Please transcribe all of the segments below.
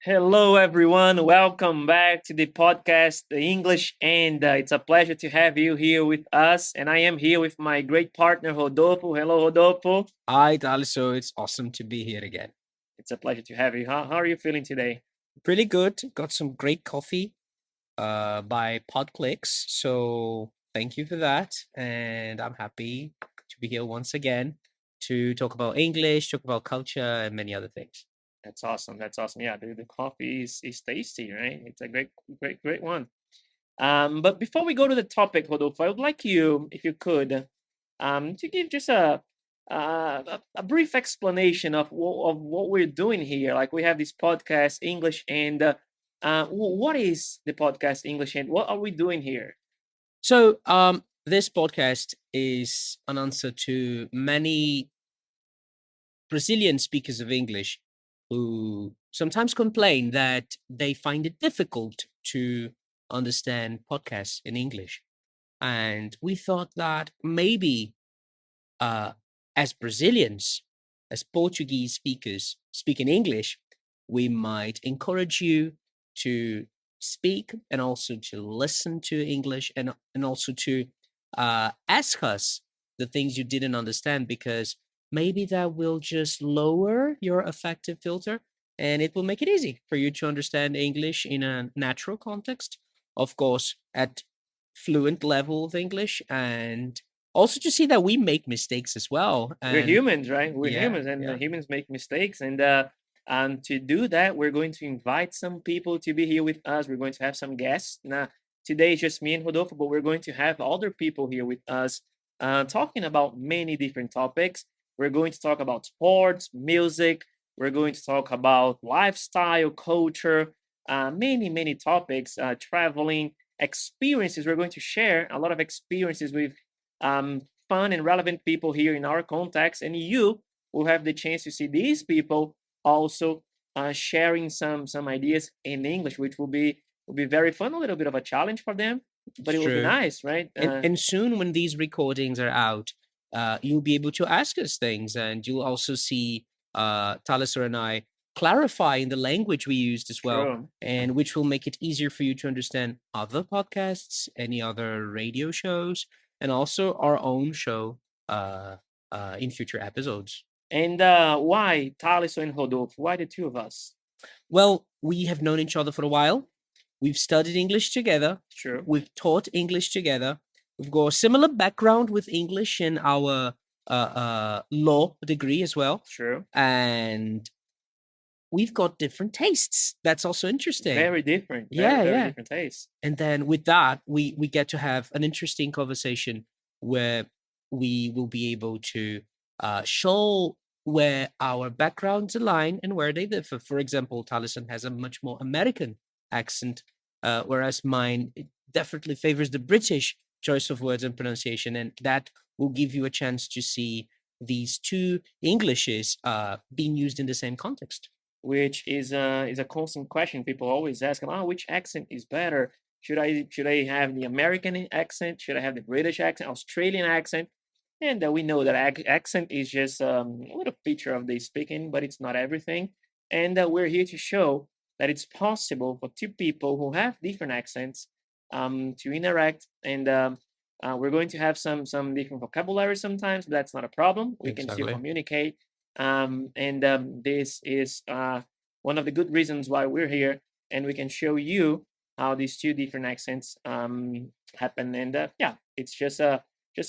Hello, everyone. Welcome back to the podcast, The English. And it's a pleasure to have you here with us. And I am here with my great partner, Rodolfo. Hello, Rodolfo. Hi, Daliso. It's awesome to be here again. It's a pleasure to have you. How are you feeling today? Pretty good. Got some great coffee by Podclicks. So thank you for that. And I'm happy to be here once again to talk about English, talk about culture, and many other things. That's awesome. That's awesome. Yeah, the coffee is tasty, right? It's a great one. But before we go to the topic, Rodolfo, I would like you, if you could, to give just a brief explanation of what we're doing here. Like we have this podcast English, and what is the podcast English, and what are we doing here? So this podcast is an answer to many Brazilian speakers of English who sometimes complain that they find it difficult to understand podcasts in English. And we thought that maybe uh, as Brazilians, as Portuguese speakers speaking English, we might encourage you to speak and also to listen to English and also to ask us the things you didn't understand because maybe that will just lower your affective filter and it will make it easy for you to understand English in a natural context, of course, at fluent level of English and also to see that we make mistakes as well. We're And humans, right? We're yeah, humans, and yeah. humans make mistakes. And to do that, we're going to invite some people to be here with us. We're going to have some guests. Now, today is just me and Rodolfo, but we're going to have other people here with us, talking about many different topics. We're going to talk about sports, music. We're going to talk about lifestyle, culture, many topics. Traveling experiences. We're going to share a lot of experiences with fun and relevant people here in our context, and you will have the chance to see these people also sharing some ideas in English, which will be very fun. A little bit of a challenge for them, but It's it will be true. nice, right? And soon when these recordings are out, you'll be able to ask us things and you'll also see Taliser and I clarifying the language we used as well, True. and which will make it easier for you to understand other podcasts, any other radio shows, and also our own show in future episodes. And why Thales and Rodolfo? Why the two of us? Well, we have known each other for a while. We've studied English together. True. We've taught English together. We've got a similar background with English in our law degree as well. True. And we've got different tastes. That's also interesting. Very different. Yeah, Very yeah. different tastes. And then with that, we get to have an interesting conversation where we will be able to show where our backgrounds align and where they differ. For example, Taliesin has a much more American accent, whereas mine it definitely favors the British choice of words and pronunciation, and that will give you a chance to see these two Englishes being used in the same context. Which is a constant question people always ask. Oh, which accent is better? Should I have the American accent? Should I have the British accent, Australian accent? And we know that accent is just a little feature of the speaking, but it's not everything. And we're here to show that it's possible for two people who have different accents to interact. And we're going to have some different vocabulary sometimes, but that's not a problem. We can still Exactly. communicate. And this is one of the good reasons why we're here, and we can show you how these two different accents happen. And yeah, it's just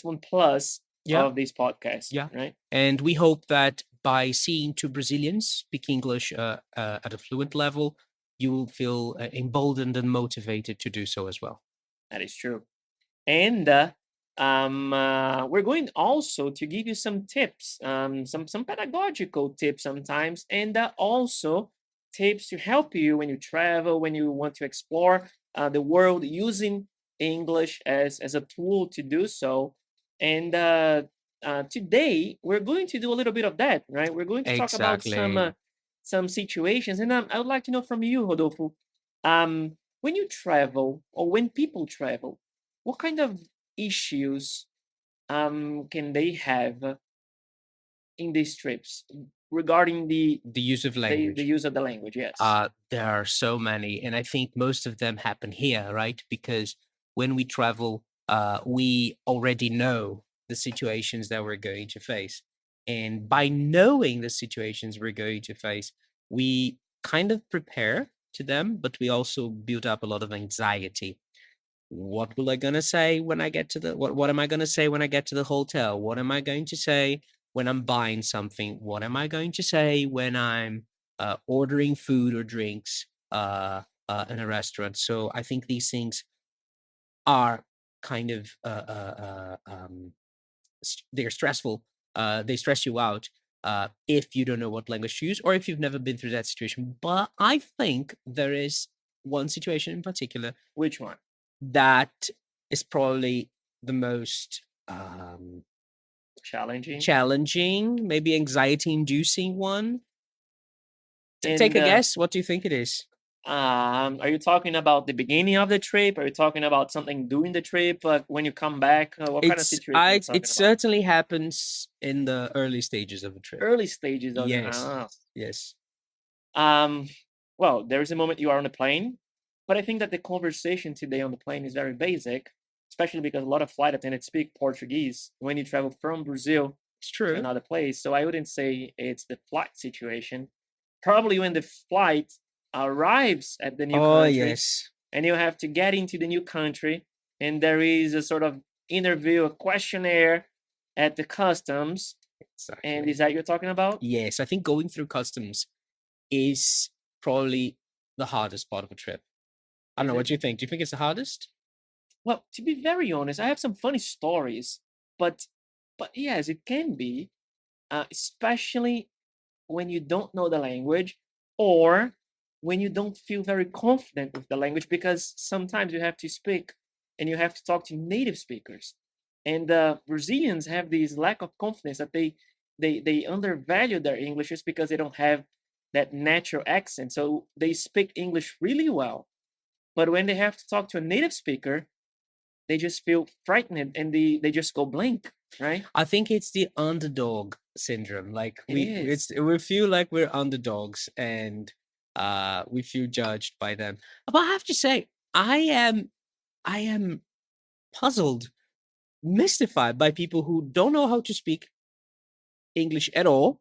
one plus Yeah. of this podcast, Yeah. right? And we hope that by seeing two Brazilians speak English at a fluent level, you will feel emboldened and motivated to do so as well. That is true. And we're going also to give you some tips, some pedagogical tips sometimes, and also tips to help you when you travel, when you want to explore the world using English as a tool to do so. And today we're going to do a little bit of that, right? We're going to talk about Exactly. some situations, and I would like to know from you, Rodolfo, when you travel or when people travel, what kind of issues can they have in these trips? regarding The use of the language. use of the language. Yes. There are so many, and I think most of them happen here, right? Because when we travel, we already know the situations that we're going to face. And by knowing the situations we're going to face, we kind of prepare to them, but we also build up a lot of anxiety. What will I gonna say when I get to the what am I gonna say when I get to the hotel? What am I going to say when I'm buying something? What am I going to say when I'm ordering food or drinks in a restaurant? So I think these things are kind of they're stressful. They stress you out if you don't know what language to use or if you've never been through that situation. But I think there is one situation in particular Which one? that is probably the most Challenging. maybe anxiety-inducing one. Take And a guess. What do you think it is? are you talking about the beginning of the trip? Are you talking about something during the trip? Like when you come back? What kind of situation are you talking It about? certainly happens in the early stages of a trip. Early stages of Yes. Yes. Well, there is a moment you are on a plane, but I think that the conversation today on the plane is very basic, especially because a lot of flight attendants speak Portuguese when you travel from Brazil It's to true. another place. So I wouldn't say it's the flight situation. Probably when the flight arrives at the new Oh, country yes. and you have to get into the new country, and there is a sort of interview, a questionnaire at the customs. Exactly. And is that you're talking about? Yes, I think going through customs is probably the hardest part of a trip. I don't know. What do you think? Do you think it's the hardest? Well, to be very honest, I have some funny stories, but yes, it can be, especially when you don't know the language or when you don't feel very confident with the language, because sometimes you have to speak and you have to talk to native speakers, and Brazilians have this lack of confidence that they undervalue their English just because they don't have that natural accent. So they speak English really well, but when they have to talk to a native speaker, they just feel frightened and they just go blank, right? I think it's the underdog syndrome. Like It we feel like we're underdogs and we feel judged by them. But I have to say, I am puzzled, mystified by people who don't know how to speak English at all,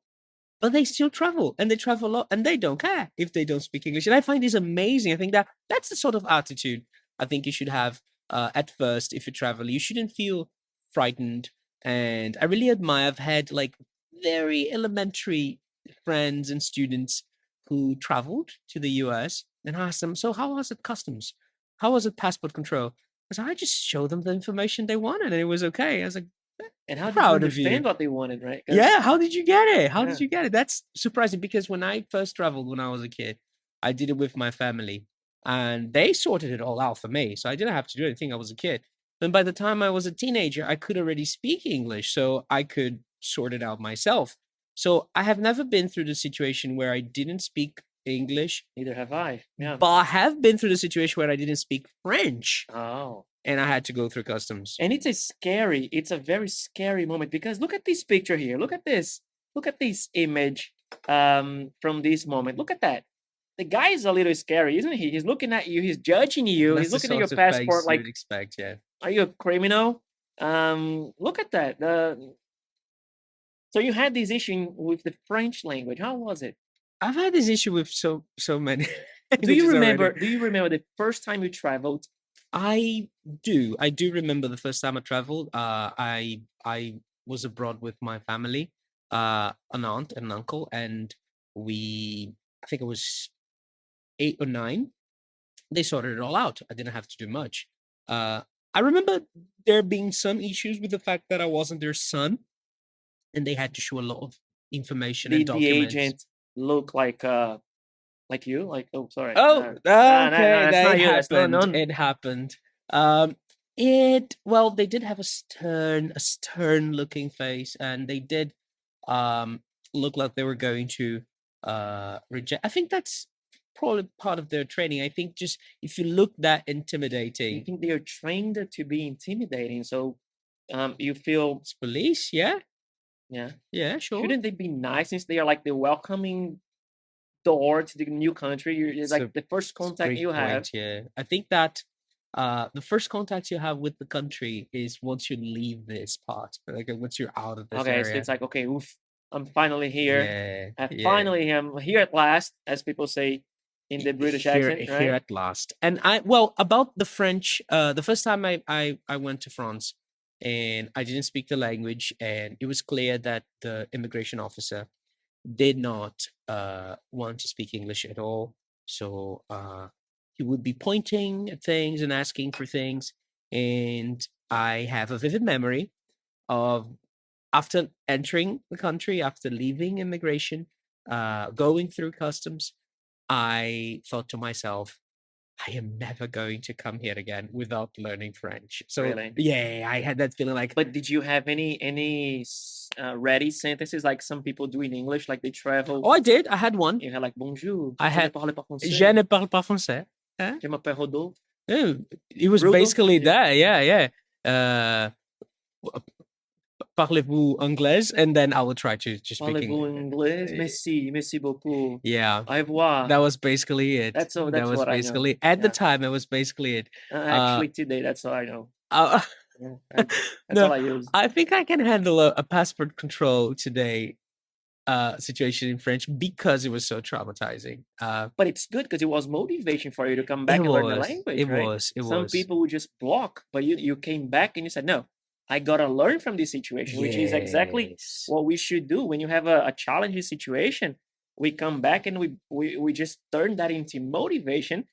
but they still travel and they travel a lot and they don't care if they don't speak English. And I find this amazing. I think that that's the sort of attitude I think you should have at first if you travel. You shouldn't feel frightened. And I really admire, I've had like very elementary friends and students who traveled to the US and asked them, so how was it customs? How was it passport control? Because I just showed them the information they wanted and it was okay. I was like, and how did you proud of you. understand what they wanted, right? Yeah, how did you get it? How Yeah. did you get it? That's surprising because when I first traveled when I was a kid, I did it with my family and they sorted it all out for me. So I didn't have to do anything. I was a kid. Then by the time I was a teenager, I could already speak English, so I could sort it out myself. So I have never been through the situation where I didn't speak English, Neither have I. Yeah. but I have been through the situation where I didn't speak French Oh. and I had to go through customs. And it's a very scary moment, because look at this picture here. Look at this. Look at this image from this moment. Look at that. The guy is a little scary, isn't he? He's looking at you, he's judging you, That's he's the looking at your sort of face passport you like, would expect, yeah. are you a criminal? Look at that. So you had this issue with the French language. How was it? I've had this issue with so many. Do you languages remember? already. Do you remember the first time you traveled? I do. I do remember the first time I traveled. I was abroad with my family, an aunt and an uncle, and I think it was 8 or 9. They sorted it all out. I didn't have to do much. I remember there being some issues with the fact that I wasn't their son, and they had to show a lot of information and Did the documents. agent look like you? Like, oh, sorry. Oh, No, okay, that's that not you. That's happened. no. It happened. Well, they did have a stern looking face, and they did look like they were going to reject. I think that's probably part of their training. I think just if you look that I intimidating, think they are trained to be intimidating. So, you feel it's police, yeah. Yeah. Yeah, sure. Shouldn't they be nice since they are like the welcoming door to the new country? It's It's like a the first it's a contact great you have. point. Yeah, I think that the first contact you have with the country is once you leave this part, like once you're out of this Okay, so area. it's like, okay, oof, I'm finally here. Yeah, I yeah. finally am here at last, as people say in the British Here, accent, here right? at last. And well, about the French, the first time I went to France, and I didn't speak the language, and it was clear that the immigration officer did not want to speak English at all. So he would be pointing at things and asking for things. And I have a vivid memory of after entering the country, after leaving immigration, going through customs, I thought to myself, I am never going to come here again without learning French. So Really. yeah, I had that feeling like, But did you have any ready sentences like some people do in English, like they travel? oh, I did. I had one. You had like bonjour, I je ne had parle pas Je français, ne parle pas français. Hein? je m'appelle Rodolphe. Oh, it was Rudolph, basically yeah. that. Yeah, yeah. Parlez-vous anglais? And then I will try to speak Parlez-vous English. anglais? Merci, merci beaucoup. Yeah, Au revoir. that was basically it. That's all. That That's was what I know. basically at the Yeah. time. It was basically it. Actually, today, that's all I know. Uh, Yeah, that's no, all I use. I think I can handle a passport control today situation in French because it was so traumatizing. But it's good because it was motivation for you to come back It and learn the was. language, It right? was. It Some was. people would just block, but you came back and you said, no, I gotta learn from this situation, which is exactly Yes. what we should do when you have a challenging situation. We come back and we just turn that into motivation,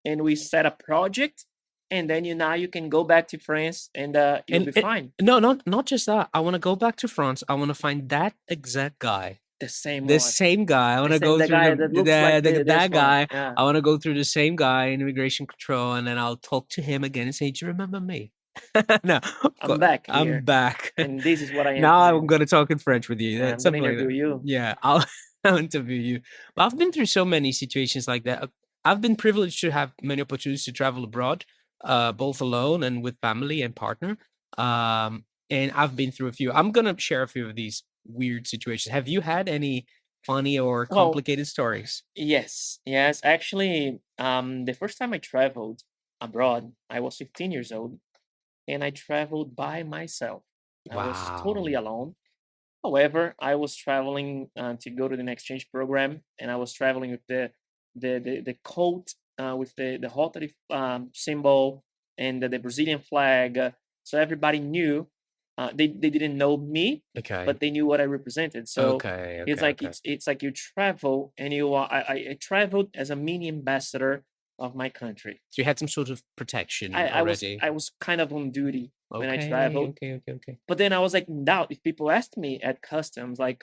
and we set a project, and then now you can go back to France and you'll be fine. No, not just that. I want to go back to France. I want to find that exact guy. The same The one. same guy. I want to The same- go the through guy that looks like this that one. guy. Yeah. I want to go through the same guy in immigration control, and then I'll talk to him again and say, "Do you remember me?" No, I'm back here. I'm back. And this is what I am Now today. I'm gonna talk in French with you. I'm gonna Something like interview that. you. Yeah, I'll interview you. But I've been through so many situations like that. I've been privileged to have many opportunities to travel abroad, both alone and with family and partner. And I've been through a few. I'm gonna share a few of these weird situations. Have you had any funny or Well, complicated stories? yes, yes. Actually, the first time I traveled abroad, I was 15 years old, and I traveled by myself. I was totally Wow. alone. However, I was traveling to go to an exchange program, and I was traveling with the coat with the Rotary symbol and the Brazilian flag. So everybody knew. They didn't know me, Okay. but they knew what I represented. So Okay. it's Okay. like Okay. it's like you travel and you are. I traveled as a mini ambassador of my country. So you had some sort of protection I was already. I was kind of on duty when I Okay. traveled. Okay. But then I was like in doubt. If people asked me at customs, like,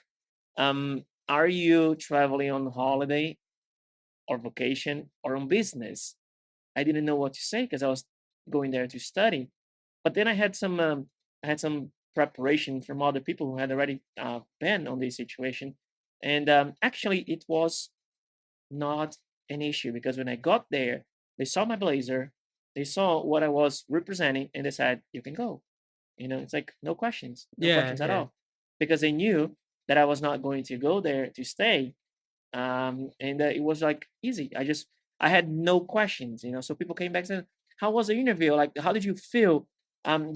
are you traveling on holiday or vacation or on business? I didn't know what to say because I was going there to study. But then I had some preparation from other people who had already been on this situation, and actually it was not an issue because when I got there, they saw my blazer, they saw what I was representing, and they said, "You can go." You know, it's like no questions, no Yeah. questions at Yeah. all, because they knew that I was not going to go there to stay, and it was like easy. I had no questions, you know. So people came back and said, "How was the interview? Like, how did you feel?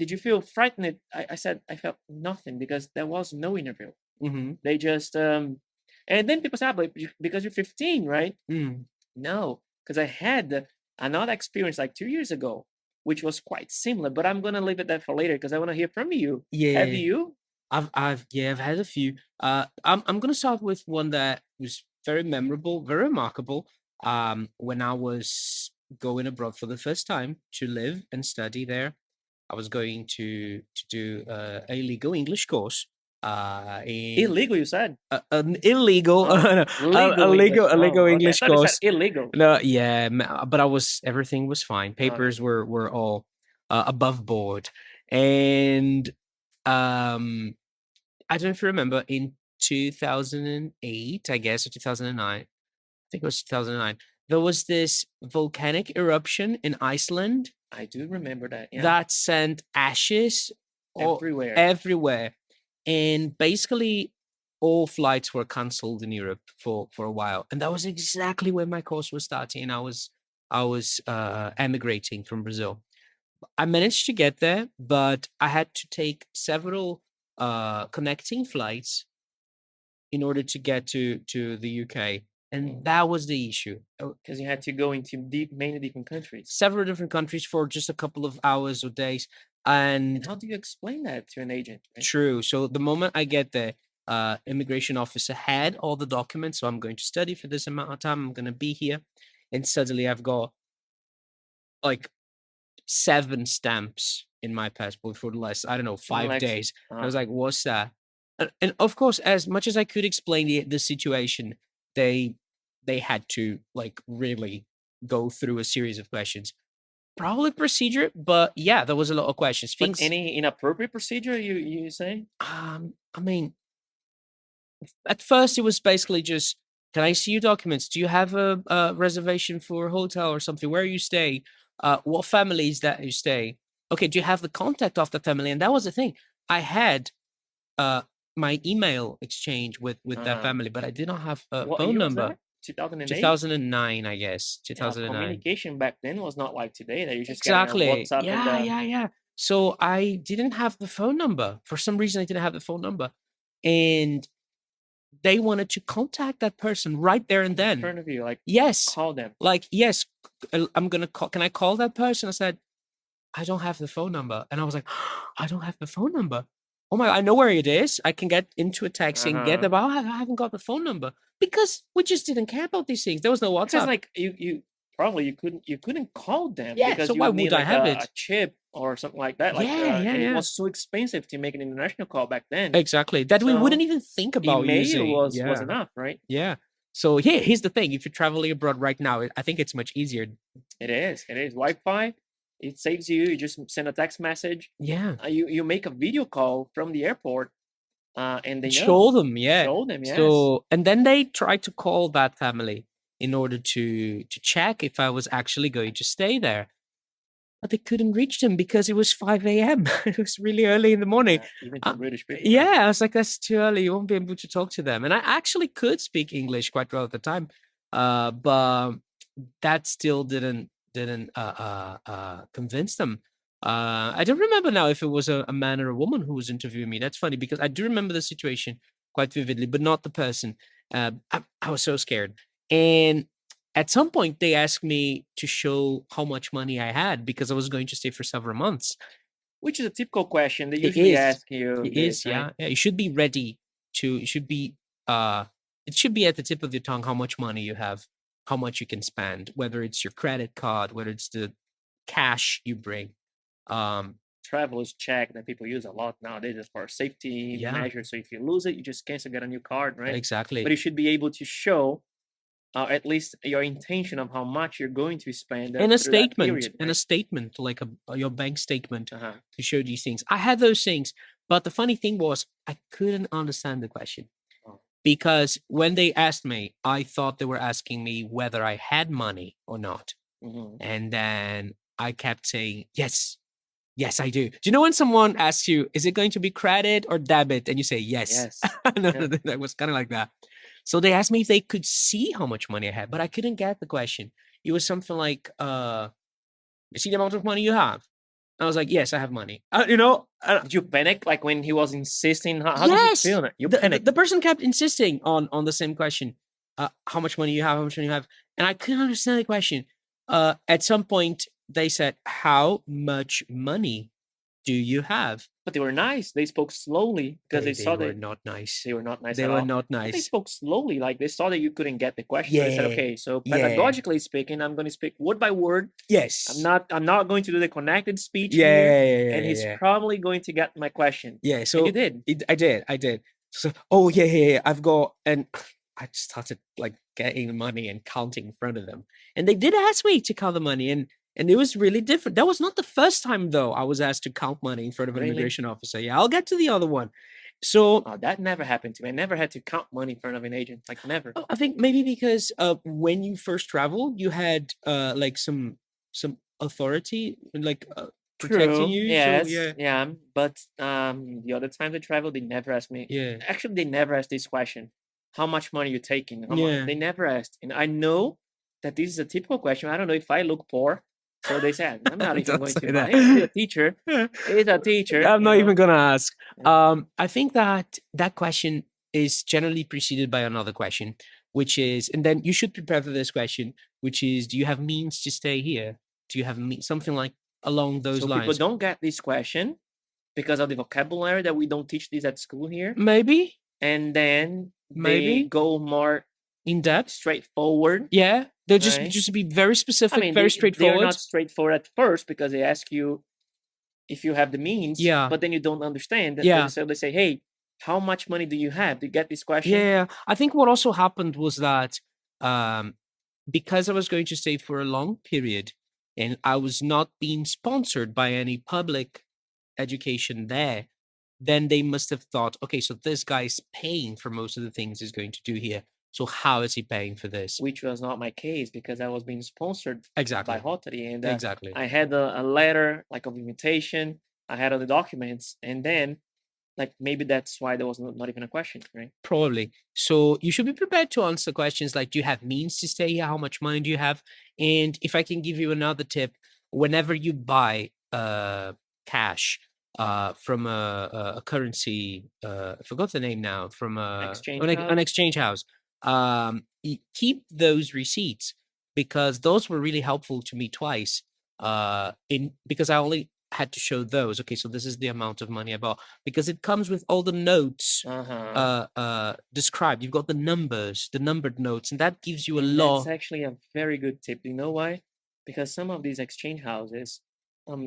Did you feel frightened?" I said I felt nothing because there was no interview. Mm-hmm. They just and then people said, "But because you're 15, right?" Mm. No, because I had another experience like 2 years ago, which was quite similar. But I'm gonna leave it that for later because I want to hear from you. Have Yeah. you? I've had a few. I'm gonna start with one that was very memorable, very remarkable. When I was going abroad for the first time to live and study there, I was going to do a legal English course. In Illegal, you said? an illegal, Oh, no, legal English. a legal Oh, okay. I English thought you said course. illegal. No, yeah, but everything was fine. Okay. Papers were all above board, and um, I don't know if you remember in 2008, I guess, or 2009. I think it was 2009. There was this volcanic eruption in Iceland I do remember that. Yeah. that sent ashes Everywhere. everywhere. and basically all flights were cancelled in Europe for a while, and that was exactly when my course was starting. I was emigrating from Brazil. I managed to get there, but I had to take several connecting flights in order to get to the UK, and that was the issue. Because you had to go into many different countries. Several different countries for just a couple of hours or days, and And how do you explain that to an agent? Right? true. So the moment I get there, immigration officer had all the documents. So I'm going to study for this amount of time. I'm going to be here, and suddenly I've got like 7 stamps in my passport for the last, I don't know, 5 Like, days. I was like, what's that? And of course, as much as I could explain the situation, they had to like really go through a series of questions. Probably procedure, but yeah, there was a lot of questions. but Things any inappropriate procedure you say? I mean, at first it was basically just, can I see your documents? Do you have a reservation for a hotel or something? Where you stay? What family is that you stay? Okay, do you have the contact of the family? And that was the thing. I had my email exchange with that family, but I did not have a What phone year was number. that? 2008? 2009, I guess. Yeah, 2009. communication back then was not like today that you just Exactly. get on WhatsApp Yeah. So I didn't have the phone number. For some reason, I didn't have the phone number. And they wanted to contact that person right there and in then. front of you, like Yes. call them. Like, yes, I'm going to call. Can I call that person? I said, I don't have the phone number. And I was like, I don't have the phone number. Oh my, I know where it is. I can get into a taxi and get there, but I haven't got the phone number because we just didn't care about these things. There was no Because WhatsApp. like you probably you couldn't call them Yeah, because so you why would need would I like have a it? chip or something like that. Like Yeah. and it was so expensive to make an international call back then. Exactly. That we wouldn't So even think about email using. was Yeah. enough, right? Yeah. So here's the thing. If you're traveling abroad right now, I think it's much easier. It is. Wi-Fi. It saves you. You just send a text message. Yeah. You make a video call from the airport, and they know. Show them, yeah. Show them, yes. So, and then they tried to call that family in order to check if I was actually going to stay there. But they couldn't reach them because it was 5 a.m. It was really early in the morning. Even for British people. Yeah, I was like, that's too early. You won't be able to talk to them. And I actually could speak English quite well at the time, but that still didn't convince them. I don't remember now if it was a man or a woman who was interviewing me. That's funny because I do remember the situation quite vividly, but not the person. I was so scared. And at some point, they asked me to show how much money I had because I was going to stay for several months. Which is a typical question. They usually ask you. It is, yeah. You should be ready to, it should be at the tip of your tongue how much money you have, how much you can spend, whether it's your credit card, whether it's the cash you bring. Travelers check that people use a lot nowadays as for safety measures. So if you lose it, you just cancel, get a new card, right? Exactly. But you should be able to show at least your intention of how much you're going to spend in a statement, period, right? In a statement, like your bank statement to show these things. I had those things, but the funny thing was I couldn't understand the question because when they asked me, I thought they were asking me whether I had money or not. And then I kept saying, yes, I do. Do you know when someone asks you, is it going to be credit or debit? And you say, yes. That was kind of like that. So they asked me if they could see how much money I had, but I couldn't get the question. It was something like, you see the amount of money you have? I was like, yes, I have money. Did you panic like when he was insisting? How did you feel? You panicked. The person kept insisting on the same question. How much money you have? How much money you have? And I couldn't understand the question. At some point, they said, how much money do you have? But they were nice. They spoke slowly because they saw they were not nice. They were not nice. They were not nice. But they spoke slowly, like they saw that you couldn't get the question. So they said, okay, so pedagogically speaking, I'm going to speak word by word. Yes. I'm not going to do the connected speech here. And he's probably going to get my question. Yeah. So and you did. I did. So I've got, and I started like getting money and counting in front of them. And they did ask me to count the money, and it was really different. That was not the first time, though, I was asked to count money in front of an immigration officer. Yeah, I'll get to the other one. So that never happened to me. I never had to count money in front of an agent. Like never. I think maybe because when you first traveled, you had like some authority, like protecting True. you. So Yes. yeah, Yeah. But the other times I travel, they never ask me. yeah, Actually, they never asked this question. How much money you taking? How much? yeah. They never asked. And I know that this is a typical question. I don't know if I look poor. So they said, I'm not even Don't going say to buy. that. He's a teacher. He's a teacher, I'm not even gonna ask. Yeah. I think that that question is generally preceded by another question, which is, and then you should prepare for this question, which is, do you have means to stay here? Do you have something like along those So people lines? don't get this question because of the vocabulary that we don't teach this at school here. Maybe, And then they maybe go more in depth. straightforward. Yeah, they'll Right. just be very I specific, mean, very they are straightforward. not straightforward at first because they ask you if you have the means, Yeah, but then you don't understand. yeah. So they say, hey, how much money do you have? Do you get this question? Yeah, I think what also happened was that um, because I was going to stay for a long period and I was not being sponsored by any public education there, then they must have thought, okay, so this guy's paying for most of the things he's going to do here. So how is he paying for this? Which was not my case because I was being sponsored Exactly. by Rotary. And Exactly. I had a letter like of invitation. I had all the documents. And then like maybe that's why there was not even a question, right? Probably. So you should be prepared to answer questions like, do you have means to stay here? How much money do you have? And if I can give you another tip, whenever you buy cash from a currency, I forgot the name now, from Exchange an house. exchange house, keep those receipts because those were really helpful to me twice. Because I only had to show those. Okay, so this is the amount of money I bought because it comes with all the notes described. You've got the numbers, the numbered notes, and that gives you a And lot. that's actually a very good tip. You know why? Because some of these exchange houses,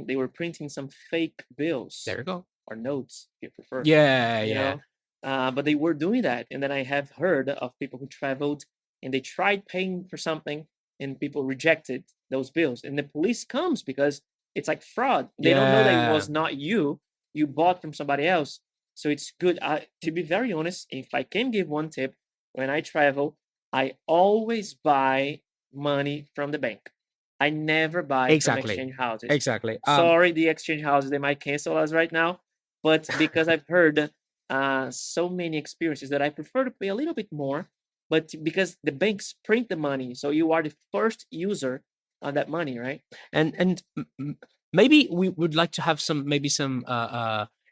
they were printing some fake bills There you go. or notes, if you prefer. Yeah, You yeah. know, but they were doing that, and then I have heard of people who traveled and they tried paying for something, and people rejected those bills, and the police comes because it's like fraud. They don't know that it was not you. You bought from somebody else. So it's good. To be very honest, if I can give one tip, when I travel, I always buy money from the bank. I never buy from Exactly. exchange houses. Exactly. Sorry, the exchange houses, they might cancel us right now, but because I've heard so many experiences that I prefer to pay a little bit more, but because the banks print the money, so you are the first user of that money, right? And maybe we would like to have some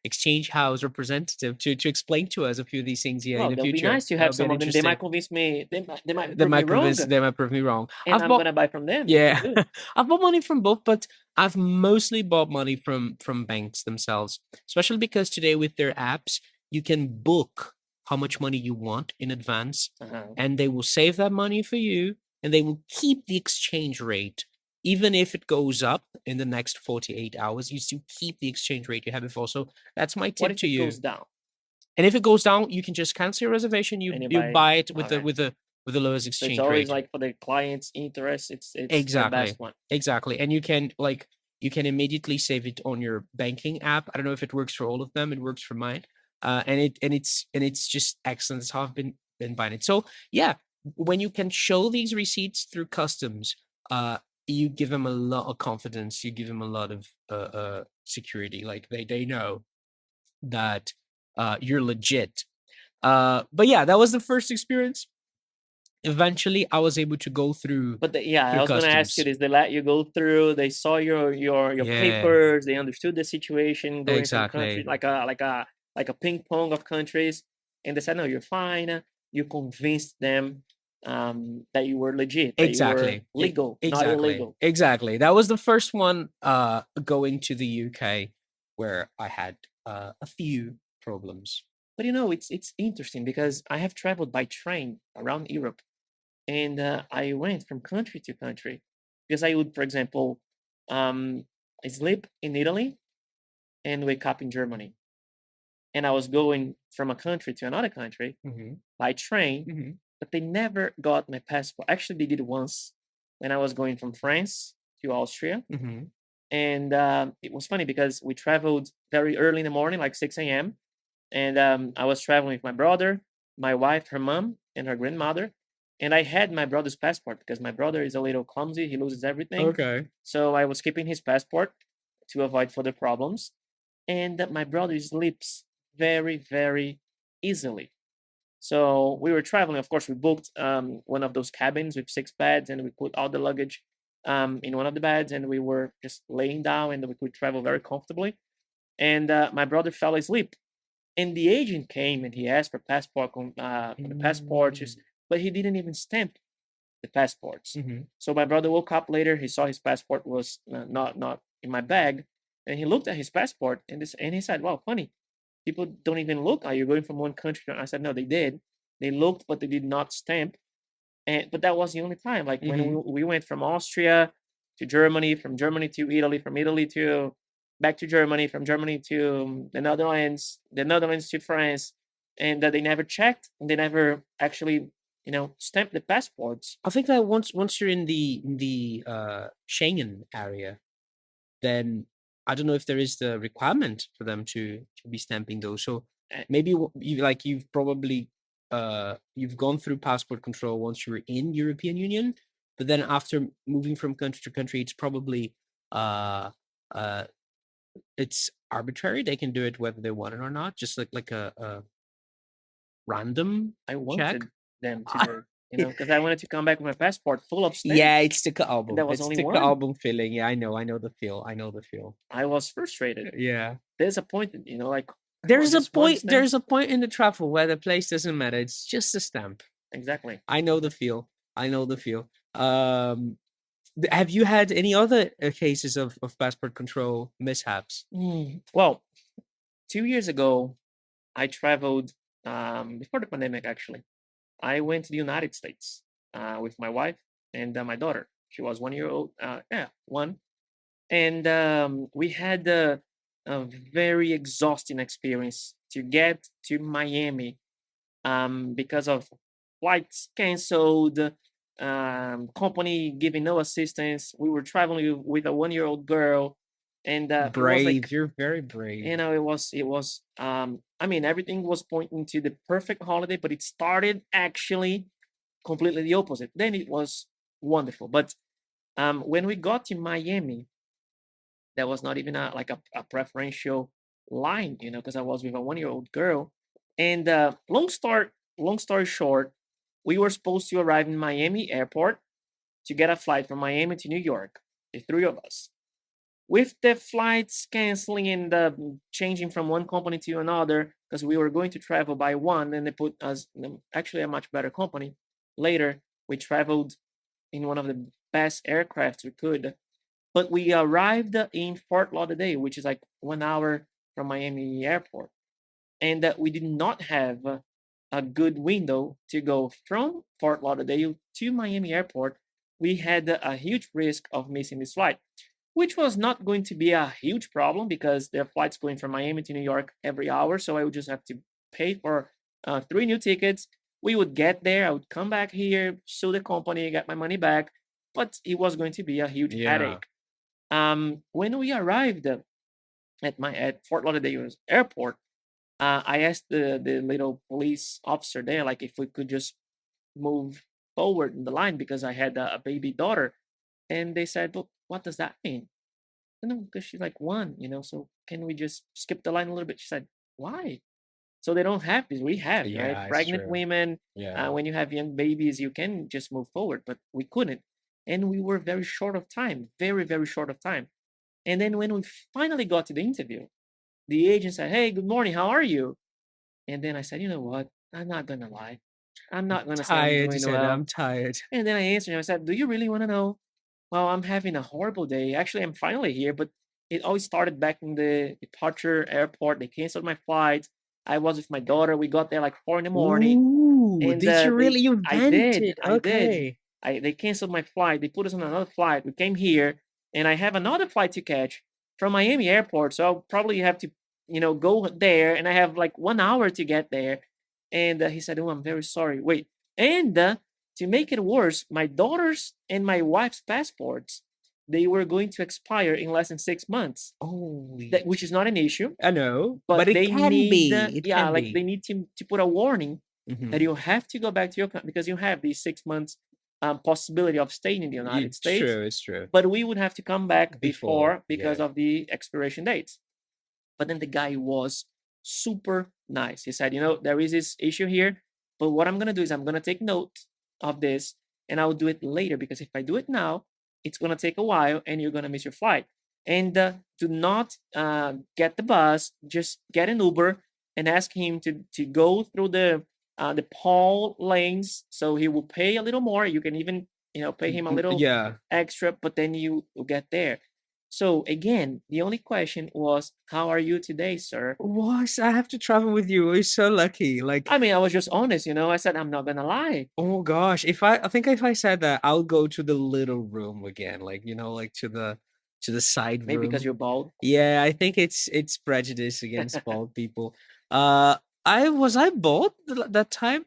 exchange house representative to explain to us a few of these things here Well, in the they'll be future. nice to That have would be some of them. They interesting. might convince me. They might They prove me might wrong, prove me wrong. and I'm gonna buy from them. which is Yeah, good. I've bought money from both, but I've mostly bought money from banks themselves, especially because today with their apps, you can book how much money you want in advance, and they will save that money for you, and they will keep the exchange rate. Even if it goes up in the next 48 hours, you still keep the exchange rate you had before. So that's my What tip if to it you. goes down? And if it goes down, you can just cancel your reservation. And You buy it with okay. the lowest So exchange it's always rate. like for the client's interest, it's the Exactly. best one. Exactly. And you can immediately save it on your banking app. I don't know if it works for all of them. It works for mine. And it's just excellent. That's how I've been buying it. So yeah, when you can show these receipts through customs, you give them a lot of confidence. You give them a lot of security. Like they know that you're legit. But yeah, that was the first experience. Eventually, I was able to go through. But I was going to ask you customs. this: they let you go through. They saw your Yeah. papers. They understood the situation going from country Exactly. like a ping pong of countries, and they said, "No, you're fine." You convinced them that you were legit, that you were Exactly. legal, not Exactly. illegal. Exactly. That was the first one going to the UK where I had a few problems. But it's interesting because I have traveled by train around Europe, and I went from country to country because I would, for example, um, sleep in Italy and wake up in Germany, and I was going from a country to another country by train, but they never got my passport. Actually, they did once when I was going from France to Austria, and it was funny because we traveled very early in the morning, like 6 a.m., and I was traveling with my brother, my wife, her mom, and her grandmother. And I had my brother's passport because my brother is a little clumsy. He loses everything. Okay. So I was keeping his passport. to avoid further problems. And my brother sleeps very, very easily. So we were traveling. Of course, we booked one of those cabins with 6 beds, and we put all the luggage in one of the beds, and we were just laying down, and we could travel very comfortably. And my brother fell asleep, and the agent came and he asked for for the passports, Mm. but he didn't even stamp the passports. Mhm. So my brother woke up later. He saw his passport was not in my bag, and he looked at his passport and he said, "Wow, funny. People don't even look. Are you going from one country?" I said, "No, they did. They looked, but they did not stamp." And but that was the only time. Like when Mhm. we went from Austria to Germany, from Germany to Italy, from Italy to back to Germany, from Germany to the Netherlands to France, and that they never checked and they never actually stamped the passports. I think that once you're in the Schengen area, then I don't know if there is the requirement for them to be stamping those. So Uh, maybe you've probably you've gone through passport control once you were in European Union, but then after moving from country to country, it's probably uh uh it's arbitrary. They can do it whether they want it or not, just like a random I check. wanted them to do, because I wanted to come back with my passport full of Yeah, stamps, it's the and album. there was It's only the one. album feeling. Yeah, I know the feel. I know the feel. I was frustrated, Yeah. disappointed, like, come on, just one stamp. There's a point in the travel where the place doesn't matter. It's just a stamp. Exactly. I know the feel. I know the feel. Have you had any other cases of passport control mishaps? Well, 2 years ago, I traveled before the pandemic. Actually, I went to the United States with my wife and my daughter. She was 1 year old. Yeah, one. And we had a very exhausting experience to get to Miami because of flights canceled, company giving no assistance. We were traveling with a 1 year old girl, and it was like, Brave. You're very brave. it was. I mean, everything was pointing to the perfect holiday, but it started actually completely the opposite. Then it was wonderful, but when we got to Miami, there was not even a preferential line, because I was with a 1 year old girl. And long story short, we were supposed to arrive in Miami airport to get a flight from Miami to New York, the three of us. With the flights canceling and changing from one company to another, because we were going to travel by one, and they put us in actually a much better company. Later, we traveled in one of the best aircrafts we could, but we arrived in Fort Lauderdale, which is like 1 hour from Miami Airport, and we did not have a good window to go from Fort Lauderdale to Miami Airport. We had a huge risk of missing this flight, which was not going to be a huge problem because there are flights going from Miami to New York every hour. So I would just have to pay for 3 new tickets. We would get there. I would come back here, sue the company, get my money back. But it was going to be a huge Yeah. headache. When we arrived at Fort Lauderdale Airport, I asked the little police officer there, like, if we could just move forward in the line because I had a baby daughter, and they said, "But what does that mean?" No, because she's like one, so can we just skip the line a little bit? She said, "Why?" So they don't have this. We have, right? Yeah, it's Pregnant true. women, Yeah. when you have young babies, you can just move forward, but we couldn't. And we were very short of time, very, very short of time. And then when we finally got to the interview, the agent said, "Hey, good morning. How are you?" And then I said, "You know what? I'm not going to lie. I'm not going to say I'm Tired. You doing said well." I'm tired. And then I answered him. I said, "Do you really want to know?" "Well, I'm having a horrible day. Actually, I'm finally here, but it always started back in the departure airport. They canceled my flight. I was with my daughter. We got there like 4 in the morning, Ooh, and did you really? You I did, vented. I did. Okay. They canceled my flight. They put us on another flight. We came here, and I have another flight to catch from Miami Airport. So I'll probably have to, go there, and I have like 1 hour to get there." And he said, "Oh, I'm very sorry. Wait." And to make it worse, my daughter's and my wife's passports, they were going to expire in less than 6 months. Holy. That which is not an issue, I know, but but it they can need, be. It yeah, can like be. they need to put a warning that Mhm. you have to go back to your country because you have these 6 months possibility of staying in the United It's States, true. It's true. but we would have to come back Before, before because yeah. of the expiration dates. But then the guy was super nice. He said, there is this issue here, but what I'm gonna do is I'm gonna take note of this and I'll do it later, because if I do it now, it's gonna take a while and you're gonna miss your flight. And do not get the bus. Just get an Uber and ask him to go through the Paul lanes, so he will pay a little more. You can even pay him a little Yeah. extra, but then you will get there. So again, the only question was, "How are you today, sir?" What? I have to travel with you. We're so lucky. Like, I mean, I was just honest, I said, "I'm not gonna lie." oh gosh, I think if I said that, I'll go to the little room again, like like to the side Maybe because room. you're bald. Yeah, I think it's prejudice against bald people. Uh, I bald that time?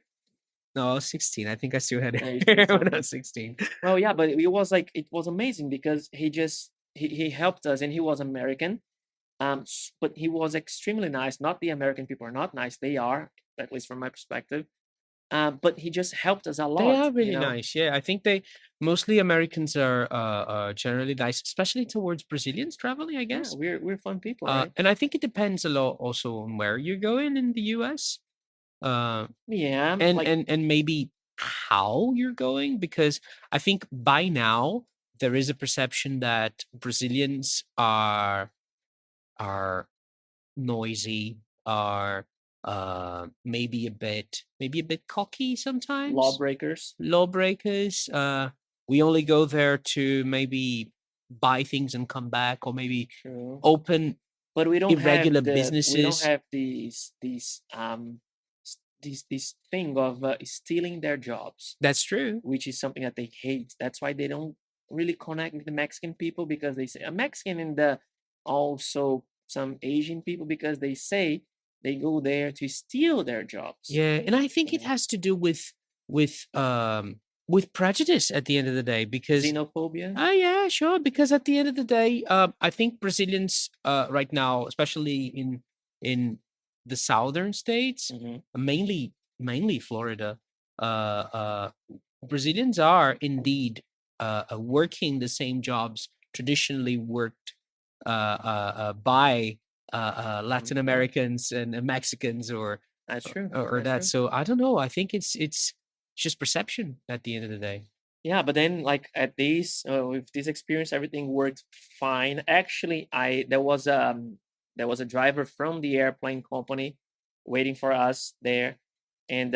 No, I was 16. I think I still had Yeah, you still hair when I something. was 16. Well, yeah, but it was amazing because he helped us, and he was American. But he was extremely nice. Not the American people are not nice; they are, at least from my perspective. But he just helped us a They lot, are really nice. Yeah, I think they mostly Americans are generally nice, especially towards Brazilians traveling, I Yeah, guess. we're fun people, right? And I think it depends a lot also on where you're going in the US. Uh, Yeah, and like and maybe how you're going, because I think by now there is a perception that Brazilians are noisy, are maybe a bit cocky sometimes, lawbreakers. lawbreakers. We only go there to maybe buy things and come back, or maybe True. open But irregular we don't businesses. have this thing of stealing their jobs, That's true. which is something that they hate. That's why they don't really connect with the Mexican people, because they say a Mexican, and also some Asian people, because they say they go there to steal their jobs. Yeah, and I think it Yeah. has to do with with prejudice at the end of the day, because Xenophobia. yeah, sure, because at the end of the day, I think Brazilians right now, especially in the southern states, Mhm. mainly Florida, uh Brazilians are indeed working the same jobs traditionally worked by Latin Yeah, Americans and Mexicans, or that's true. or That's that. true. So I don't know. I think it's just perception at the end of the day. Yeah, but then like at this with this experience, everything worked fine. Actually, I there was a driver from the airplane company waiting for us there, and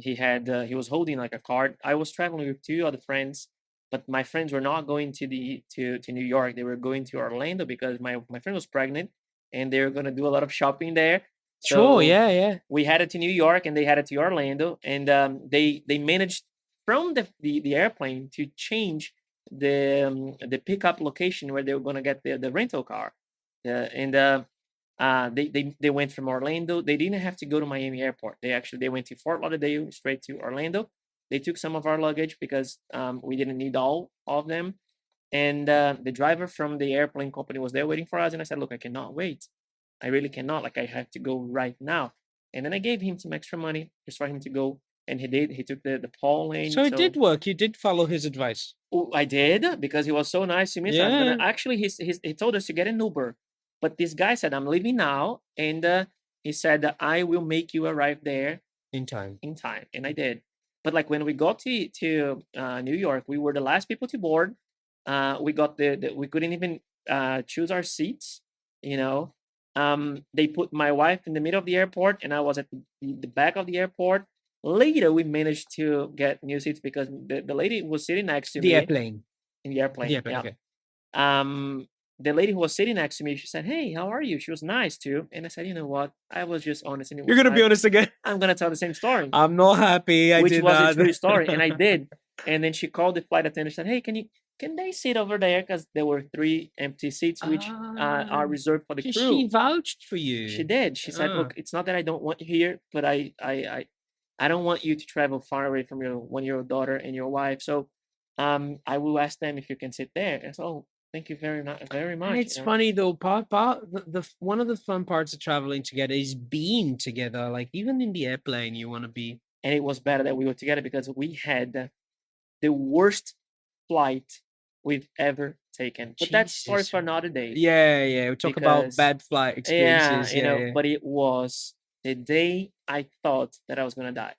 he was holding like a card. I was traveling with two other friends, but my friends were not going to New York. They were going to Orlando because my friend was pregnant, and they were gonna do a lot of shopping there. Sure. So Yeah. Yeah. we headed to New York and they headed to Orlando, and they managed from the airplane to change the pickup location where they were going to get the rental car. And they went from Orlando. They didn't have to go to Miami Airport. They went to Fort Lauderdale straight to Orlando. They took some of our luggage because we didn't need all of them. And the driver from the airplane company was there waiting for us. And I said, "Look, I cannot wait. I really cannot. Like, I have to go right now." And then I gave him some extra money just for him to go. And he did. He took the Paul lane. So it did work. You did follow his advice. Oh, I did, because he was so nice to me. So I'm Yeah. gonna actually he told us to get an Uber, but this guy said, "I'm leaving now," and he said that I will make you arrive there In time. in time, and I did. But like when we got to New York, we were the last people to board. We got we couldn't even choose our seats. You know, they put my wife in the middle of the airport, and I was at the back of the airport. Later, we managed to get new seats because the lady who was sitting next to The me airplane. in the airplane. The airplane. Yeah. Okay. The lady who was sitting next to me, she said, "Hey, how are you?" She was nice too, and I said, "You know what? I was just honest, and it You're was gonna be nice. honest again. I'm gonna tell the same story." I'm not happy. I Which did was a that. true story, and I did. And then she called the flight attendant, said, "Hey, can they sit over there? Because there were three empty seats, which are reserved for the She crew." vouched for you. She did. She said, Ah. "Look, it's not that I don't want you here, but I don't want you to travel far away from your 1-year-old daughter and your wife. So I will ask them if you can sit there." And so, "Oh, thank you very And much." it's funny though. The one of the fun parts of traveling together is being together. Like even in the airplane, you want to be. And it was better that we were together because we had the worst flight we've ever taken. But that's stories Jesus. for another day. Yeah. We talk about Because bad flight experiences. Yeah. but it was the day I thought that I was gonna die.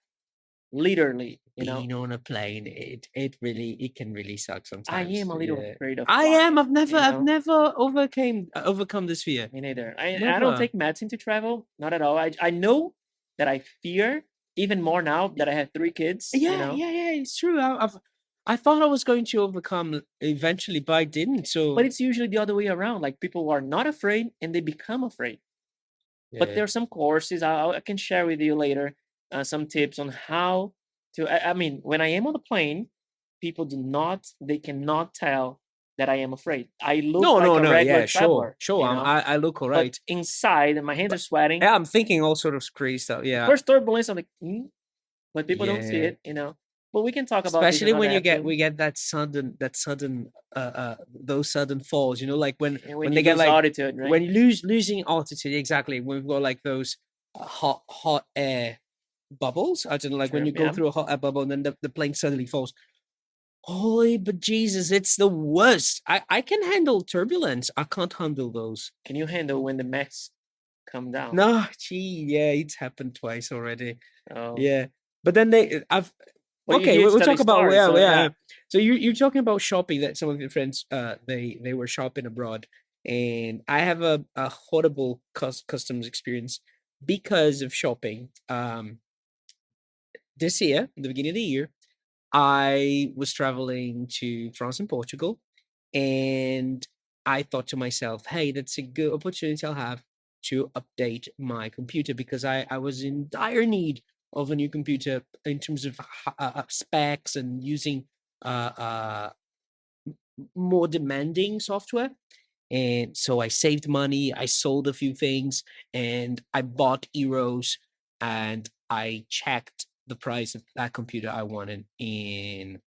Literally, Being on a plane, it can really suck I sometimes. am a little Yeah. afraid of I am. flying, I've never overcome this fear. Me neither. I don't Never. take medicine to travel, not at all. I know that I fear even more now that I have 3 kids, Yeah. It's true. I thought I was going to overcome eventually, but I didn't. So, But it's usually the other way around. Like people are not afraid and they become afraid. But there are some courses I can share with you later, some tips on how to. I mean, when I am on the plane, people they cannot tell that I am afraid. I look like a regular yeah, traveler. sure. I look all But right. inside, my hands are sweating. Yeah, I'm thinking all sort of crazy stuff. Yeah, First turbulence, I'm like, but people don't see Yeah. it. But we can talk about this especially when another episode. we get that sudden those sudden falls. You know, like when And when they you get lose like altitude, right? when you losing altitude. Exactly. When we've got like those hot air bubbles. I don't know, like when True, you go yeah. through a hot air bubble and then the plane suddenly falls. Holy but Jesus, it's the worst. I can handle turbulence. I can't handle those. Can you handle when the max come down? No, yeah, it's happened twice already. Oh. Yeah, but then Well, okay, you're here to we'll tell talk the about story, so, yeah. So you're talking about shopping, that some of your friends they were shopping abroad, and I have a horrible customs experience because of shopping. This year, at the beginning of the year, I was traveling to France and Portugal, and I thought to myself, hey, that's a good opportunity I'll have to update my computer, because I was in dire need of a new computer in terms of specs and using more demanding software. And so I saved money, I sold a few things, and I bought Eros, and I checked the price of that computer I wanted in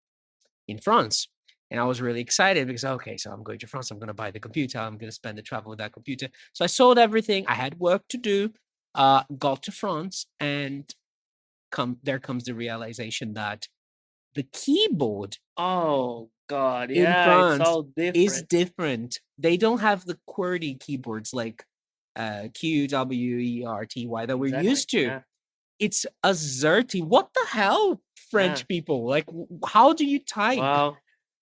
France. And I was really excited because, okay, so I'm going to France, I'm going to buy the computer, I'm going to spend the travel with that computer. So I sold everything, I had work to do, got to France, and there comes the realization that the keyboard Oh God, in yeah, it's France all different. is different. They don't have the QWERTY keyboards like QWERTY that we're used to. Yeah. It's a ZERTY. What the hell, French Yeah. people? Like, how do you type? Wow.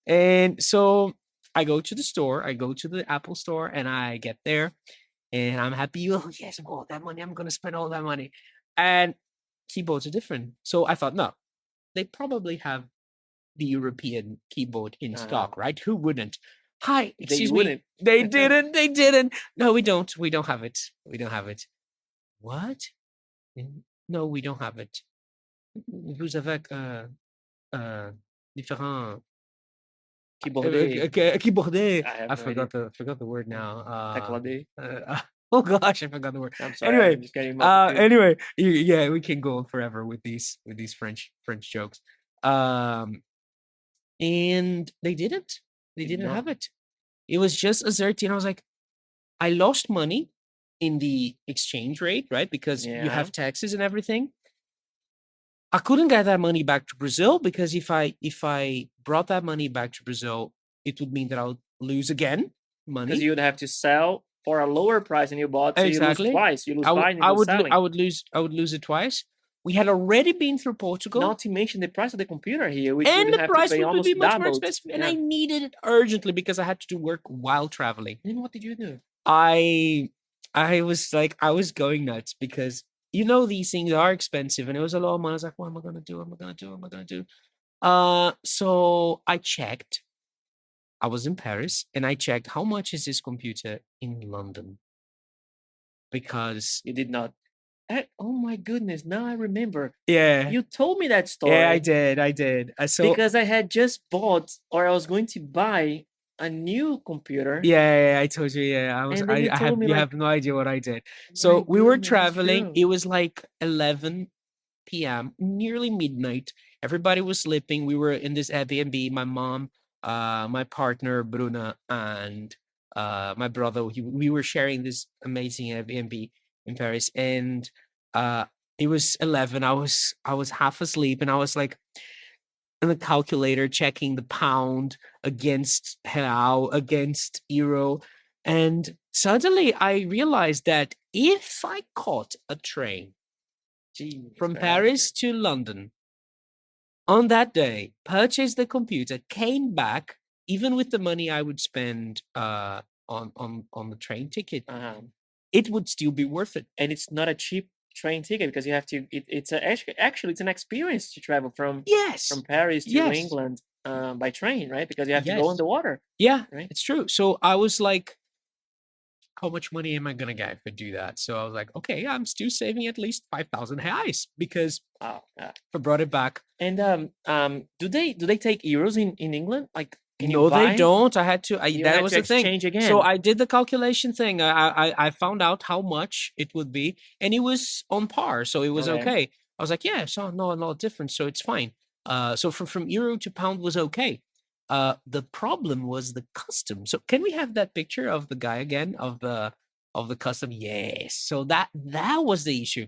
And so I go to the store, I go to the Apple store, and I get there, and I'm happy. Oh, yes, all that money, I'm going to spend all that money. And keyboards are different. So I thought, no, they probably have the European keyboard in stock, right? Who wouldn't? Hi, excuse me. wouldn't. They didn't. They didn't. No, we don't. We don't have it. We don't have it. What? No, we don't have it. Vous avez différents keyboardé. I forgot the word now. Oh gosh, I forgot the word. I'm sorry. Anyway, I'm just getting confused. anyway, yeah, we can go on forever with these French jokes. And they didn't. They didn't have it. It was just a ZERTY, and I was like, I lost money in the exchange rate, right? Because you have taxes and everything. I couldn't get that money back to Brazil, because if I brought that money back to Brazil, it would mean that I would lose again money. Because you would have to sell for a lower price than you bought, so Exactly. you lose twice. You lose buying and selling. I would lose it twice. We had already been through Portugal. Not to mention the price of the computer here, which and would the have price to pay would almost be much more doubled. expensive, and I needed it urgently because I had to do work while traveling. And then what did you do? I was like, I was going nuts because these things are expensive, and it was a lot of money. I was like, what am I gonna do? So I checked. I was in Paris, and I checked how much is this computer in London, because you did not. Oh my goodness! Now I remember. Yeah, you told me that story. Yeah, I did. So because I had just bought, or I was going to buy a new computer. Yeah, I told you. Yeah, I was. And then you told me, you like, have no idea what I did. So we were traveling. true. It was like 11 p.m., nearly midnight. Everybody was sleeping. We were in this Airbnb. My mom, my partner Bruna, and my brother. We were sharing this amazing Airbnb in Paris, and it was 11. I was half asleep, and I was like, in the calculator, checking the pound against real, against euro. And suddenly I realized that if I caught a train from Paris to London on that day, purchased the computer, came back, even with the money I would spend on the train ticket, it would still be worth it. And it's not a cheap train ticket because you have to. Actually it's an experience to travel from Paris to England by train, right? Because you have to go on the water. Yeah, right? It's true. So I was like, how much money am I gonna get if I do that? So I was like, okay, I'm still saving at least 5,000 reais because if I brought it back. And do they take euros in England? Like, can you No, buy? they don't. I had to. You that had was to the thing. exchange again. So I did the calculation thing. I found out how much it would be, and it was on par. So it was okay. I was like, yeah, so not different. So it's fine. So from euro to pound was okay. The problem was the custom. So can we have that picture of the guy again of the custom? Yes. So that was the issue,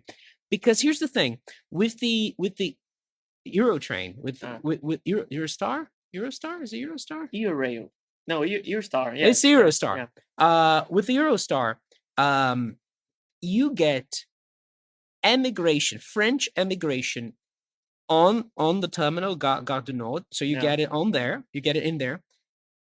because here's the thing with the Euro train with Eurostar. Eurostar? Is it Eurostar? Eurail. No, Eurostar. Yeah, it's Eurostar. Yeah. With the Eurostar, you get French emigration on the terminal Gare du Nord. So you get it on there. You get it in there,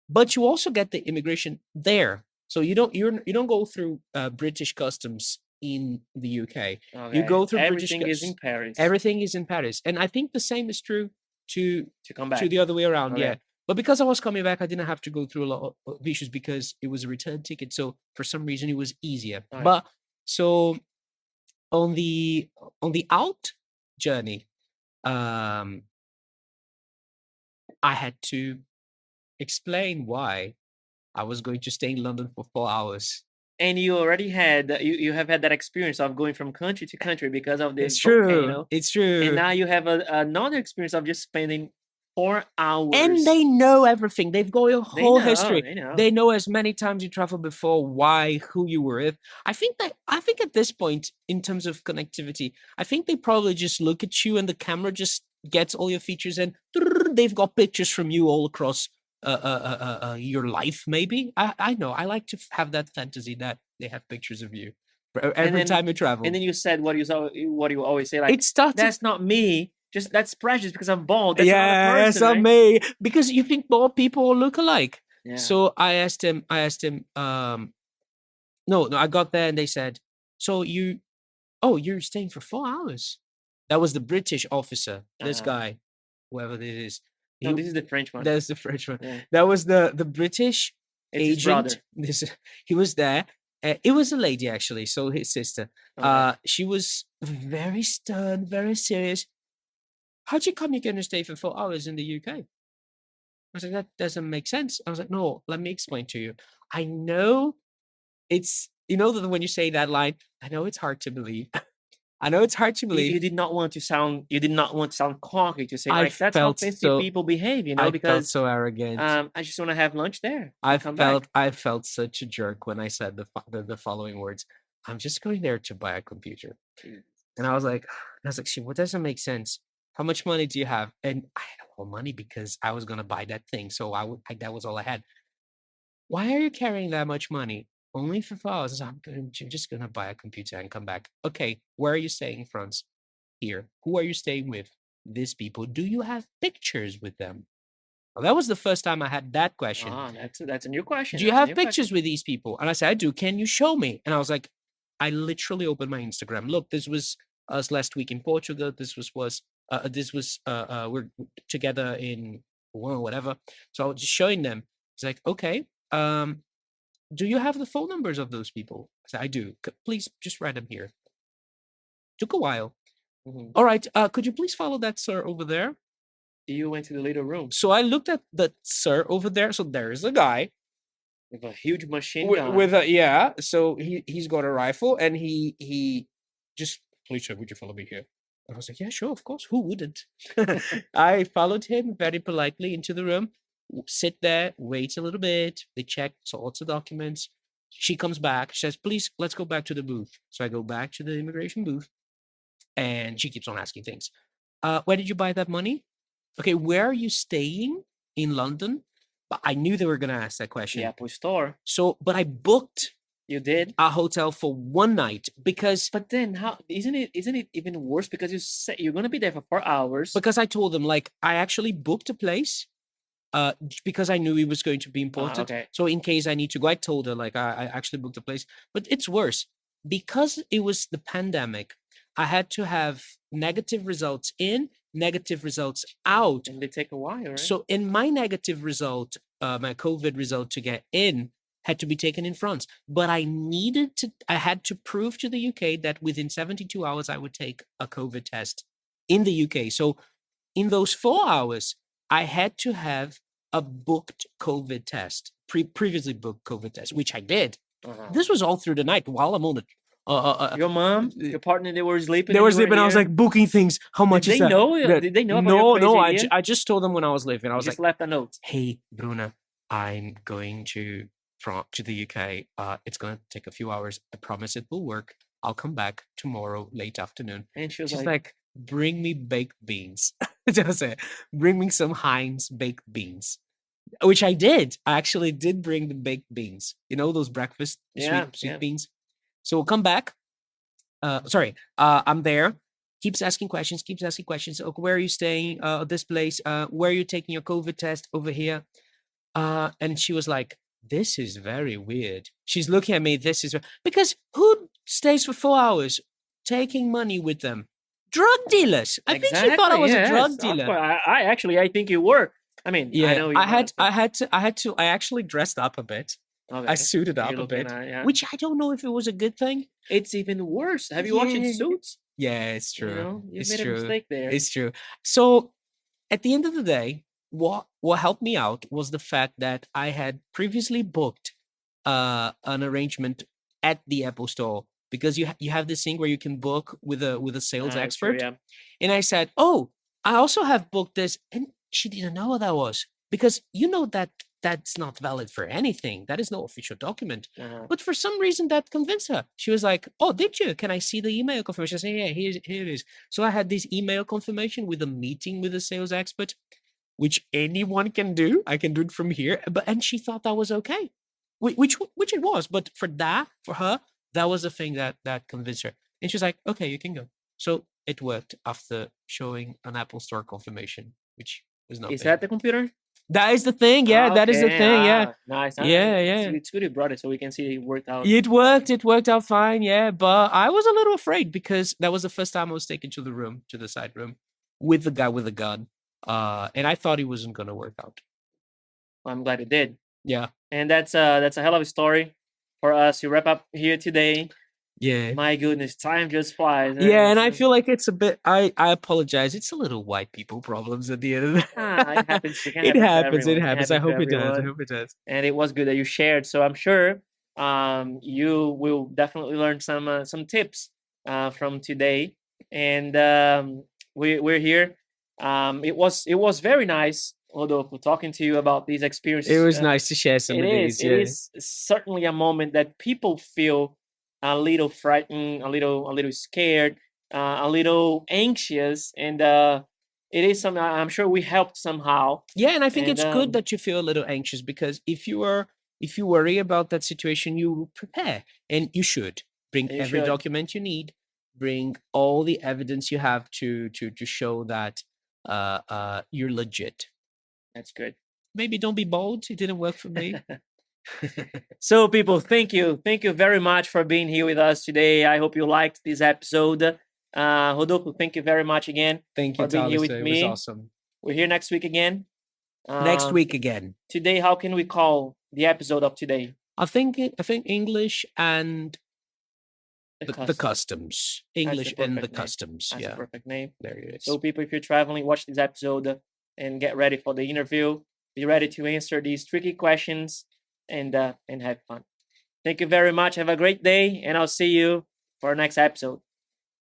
but you also get the immigration there. So you don't go through British customs in the UK. Okay. You go through everything is in Paris. Everything is in Paris, and I think the same is true to come back to the other way around. Okay. Yeah, but because I was coming back, I didn't have to go through a lot of issues because it was a return ticket. So for some reason, it was easier. Right. But so on the out journey, I had to explain why I was going to stay in London for 4 hours. And you already had you have had that experience of going from country to country because of this It's true. volcano. It's true. And now you have another experience of just spending 4 hours. And they know everything. They've got your whole history. They know as many times you traveled before, why, who you were with. I think at this point, in terms of connectivity, I think they probably just look at you and the camera just gets all your features and they've got pictures from you all across your life. Maybe I know. I like to have that fantasy that they have pictures of you every time you travel. And then you said what you always say, like, it started, that's not me. Just that's precious because I'm bald. That's that's not me. Because you think bald people look alike. Yeah. So I asked him. No, I got there and they said, so you're staying for 4 hours. That was the British officer. This guy, whoever this is. No, this is the French one. That's the French one. Yeah. That was the British agent. He was there. It was a lady, actually. So his sister. Okay. She was very stern, very serious. How'd you come? You're going to stay for 4 hours in the UK? I was like, that doesn't make sense. I was like, no, let me explain to you. I know it's, that when you say that line, I know it's hard to believe. I know it's hard to believe. You did not want to sound cocky to say, like, that's how fancy people behave, because I felt so arrogant. I just want to have lunch there. I felt such a jerk when I said the following words. I'm just going there to buy a computer. And I was like, shit, what doesn't make sense? How much money do you have? And I had all money because I was going to buy that thing. So that was all I had. Why are you carrying that much money? Only for 4 hours. I'm just going to buy a computer and come back. Okay, where are you staying in France? Here. Who are you staying with? These people. Do you have pictures with them? Well, that was the first time I had that question. That's a new question. Do you have pictures with these people? And I said, I do. Can you show me? And I was like, I literally opened my Instagram. Look, this was us last week in Portugal. This was we're together in whatever. So I was just showing them. It's like, okay, do you have the phone numbers of those people? I said, I do. Please just write them here. Took a while. Mm-hmm. All right. Could you please follow that sir over there? You went to the little room. So I looked at the sir over there. So there's a guy with a huge machine gun. So he's got a rifle and he just, please sir, would you follow me here? I was like, yeah, sure, of course. Who wouldn't? I followed him very politely into the room, sit there, wait a little bit. They check sorts of documents. She comes back, says, please, let's go back to the booth. So I go back to the immigration booth and she keeps on asking things. Where did you buy that money? okay, where are you staying in London? But I knew they were going to ask that The question. Apple Store. So, but I booked You did? a hotel for one night because But then how isn't it even worse because you say you're gonna be there for 4 hours? I told them like I actually booked a place because I knew it was going to be important. Okay. So in case I need to go, I told her like I actually booked a place. But it's worse because it was the pandemic. I had to have negative results in, negative results out. And they take a while, right? So in my negative result, my COVID result to get in had to be taken in France. But I had to prove to the UK that within 72 hours I would take a COVID test in the UK. So in those 4 hours, I had to have a booked COVID test, previously booked COVID test, which I did. This was all through the night while I'm on the. Your mom, your partner, they were sleeping. They were sleeping. I was like booking things. How much Did is they that? know? Did they know about your No. crazy idea? I just told them when I was leaving. I You was just like, left a note. "Hey, Bruna, I'm going to the UK. It's gonna take a few hours. I promise it will work. I'll come back tomorrow late afternoon." And she was She's like, like, "Bring me baked beans." Just say, "Bring me some Heinz baked beans," which I did. I actually did bring the baked beans. You know those breakfast sweet beans. So we'll come back. I'm there. Keeps asking questions. Oh, where are you staying? This place. Where are you taking your COVID test? Over here. And she was like, "This is very weird." She's looking at me. This is because who stays for 4 hours taking money with them? Drug dealers. I think she thought I was a drug dealer. I think you were. I mean, Yeah, I know you. I actually dressed up a bit. Okay. I suited up a bit, which I don't know if it was a good thing. It's even worse. Have you watched Suits? Yeah, it's true. You know, you it's made true. a mistake there. It's true. So at the end of the day, what helped me out was the fact that I had previously booked an arrangement at the Apple Store because you have this thing where you can book with a sales expert. Sure, yeah. And I said, "Oh, I also have booked this," and she didn't know what that was because you know that that's not valid for anything. That is no official document. But for some reason that convinced her. She was like, "Oh, did you? Can I see the email confirmation?" I said, "Yeah, here it is." So I had this email confirmation with a meeting with a sales expert, which anyone can do. I can do it from here. And she thought that was okay, which it was. But for her, that was the thing that convinced her. And she was like, "Okay, you can go." So it worked after showing an Apple Store confirmation, which was nothing. Is that the computer? That is the thing. Yeah, that is the thing. Yeah. Nice. Yeah. It's good you brought it so we can see it worked out. It worked. It worked out fine. Yeah. But I was a little afraid because that was the first time I was taken to the side room with the guy with the gun. And I thought it wasn't going to work out. Well, I'm glad it did. Yeah. And that's a hell of a story for us to wrap up here today. Yeah. My goodness, time just flies. Yeah, and I feel like it's a bit. I apologize. It's a little white people problems at the end of the. It happens. It happens. I hope it does. And it was good that you shared. So I'm sure you will definitely learn some tips from today. And we're here. It was very nice, Rodolfo, talking to you about these experiences. It was nice to share some of these. It is certainly a moment that people feel a little frightened, a little scared, a little anxious, and it is something I'm sure we helped somehow. Yeah, and I think it's good that you feel a little anxious because if you worry about that situation, you prepare, and you should bring every document you need, bring all the evidence you have to show that you're legit. That's good. Maybe don't be bold. It didn't work for me. So people, thank you very much for being here with us today. I hope you liked this episode. Rodolfo, thank you very much again. Thank you for being here with me. It was awesome. We're here next week again. Next week again. Today, how can we call the episode of today? I think English and the customs. English and the customs. That's a perfect name. There it is. So people, if you're traveling, watch this episode and get ready for the interview. Be ready to answer these tricky questions and have fun. Thank you very much. Have a great day, and I'll see you for our next episode.